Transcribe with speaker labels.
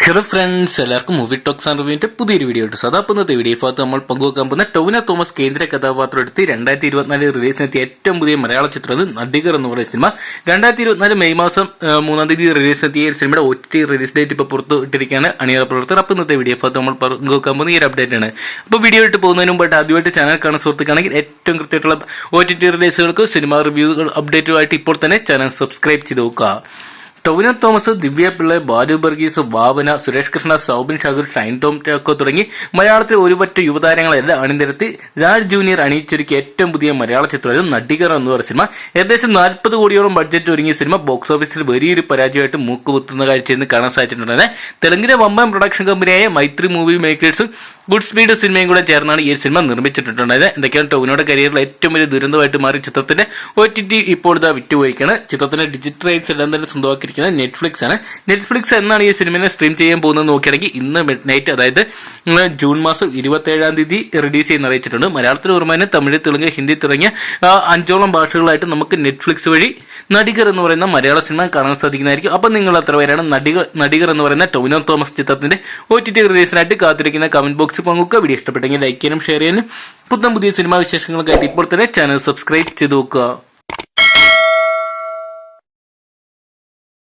Speaker 1: Hello friends, എല്ലാവർക്കും movie talks and റിവ്യൂവിന്റെ പുതിയൊരു video ഇട്ടു. അപ്പോൾ ഇന്നത്തെ വീഡിയോ ഭാഗത്ത് നമ്മൾ പങ്കുവെക്കാൻ പോകുന്ന ടൊവിനോ തോമസ് കേന്ദ്ര കഥാപാത്രം എടുത്ത് 2024 റിലീസിനെത്തിയ ഏറ്റവും പുതിയ മലയാള ചിത്രം നടികർ എന്ന് പറയുന്ന സിനിമ. 2024 മെയ് മാസം 3-ാം തീയതി റിലീസിനെത്തിയ സിനിമയുടെ OTT റിലീസ് ഡേറ്റ് ഇപ്പോൾ പുറത്തു ഇട്ടിരിക്കുകയാണ് അണിയറ പ്രവർത്തകർ. അപ്പോൾ ഇന്നത്തെ വീഡിയോ ഭാഗത്ത് നമ്മൾ പങ്കുവെക്കാൻ പോകുന്ന ഈ ഒരു അപ്ഡേറ്റ് ആണ്. അപ്പോൾ വീഡിയോ ഇട്ട് പോകുന്നതിന് മുമ്പായിട്ട് ആദ്യമായിട്ട് ചാനൽ കാണുന്ന സുഹൃത്തുക്കാണെങ്കിൽ ഏറ്റവും കൃത്യമായിട്ടുള്ള OTT റിലീസുകൾക്ക് സിനിമ റിവ്യൂകൾ അപ്ഡേറ്റുമായിട്ട് ഇപ്പോൾ തന്നെ ചാനൽ സബ്സ്ക്രൈബ് ചെയ്ത് നോക്കുക. ടൊവിനോ തോമസ്, ദിവ്യ പിള്ള, ബാലു വർഗീസ്, ഭാവന, സുരേഷ് കൃഷ്ണ, സൗബിൻ ഷാഗർ, ഷൈൻ ടോം ചാക്കോ തുടങ്ങി മലയാളത്തിലെ ഒരുപറ്റ യുവതാരങ്ങളെല്ലാം അണിനിരത്തി രാജ് ജൂനിയർ അണിയിച്ചൊരുക്കിയ ഏറ്റവും പുതിയ മലയാള ചിത്രമായിരുന്നു നടികർ എന്ന് പറയുന്ന സിനിമ. ഏകദേശം 40 കോടിയോളം ബഡ്ജറ്റ് ഒരുങ്ങിയ സിനിമ ബോക്സ് ഓഫീസിൽ വലിയൊരു പരാജയമായിട്ട് മൂക്കുകുത്തുന്ന കാഴ്ചയെന്ന് കാണാൻ സാധിച്ചിട്ടുണ്ട്. തെലുങ്കിലെ വമ്പൻ പ്രൊഡക്ഷൻ കമ്പനിയായ മൈത്രി മൂവി മേക്കേഴ്സും ഗുഡ് സ്പീഡ് സിനിമയും കൂടെ ചേർന്നാണ് ഈ സിനിമ നിർമ്മിച്ചിട്ടുണ്ടായത്. എന്തൊക്കെയാണ് ടൊവിനോയുടെ കരിയറിലെ ഏറ്റവും വലിയ ദുരന്തമായിട്ട് മാറിയ ചിത്രത്തിന്റെ OTT ഇപ്പോൾ ഇതാ വിറ്റുപോയിക്കാണ്. ചിത്രത്തിന്റെ ഡിജിറ്റൽ റൈറ്റ്സ് എല്ലാം തന്നെ സ്വന്തമാക്കിയിരിക്കുന്നത് നെറ്റ്ഫ്ലിക്സ് ആണ്. നെറ്റ്ഫ്ലിക്സ് എന്നാണ് ഈ സിനിമയെ സ്ട്രീം ചെയ്യാൻ പോകുന്നത് നോക്കിയാണെങ്കിൽ ഇന്ന് മിഡ് നൈറ്റ്, അതായത് ജൂൺ മാസം 27-ാം തീയതി റിലീസ് ചെയ്യുന്ന അറിയിച്ചിട്ടുണ്ട്. മലയാളത്തിൽ പുറമെ തമിഴ്, തെലുങ്ക്, ഹിന്ദി തുടങ്ങിയ 5ഓളം ഭാഷകളായിട്ട് നമുക്ക് നെറ്റ്ഫ്ലിക്സ് വഴി നടികർ എന്ന് പറയുന്ന മലയാള സിനിമ കാണാൻ സാധിക്കുന്നതായിരിക്കും. അപ്പം നിങ്ങൾ എത്ര പേരാണ് നടികർ എന്ന് പറയുന്ന ടൊവിനോ തോമസ് ചിത്രത്തിന്റെ OTT റിലീസിനായിട്ട് കാത്തിരിക്കുന്ന കമന്റ് ബോക്സിൽ പങ്കുവെക്കുക. വീഡിയോ ഇഷ്ടപ്പെട്ടെങ്കിൽ ലൈക്ക് ചെയ്യാനും ഷെയർ ചെയ്യാനും പുതിയ സിനിമാ വിശേഷങ്ങൾക്കായിട്ട് ഇപ്പോൾ തന്നെ ചാനൽ സബ്സ്ക്രൈബ് ചെയ്ത് നോക്കുക.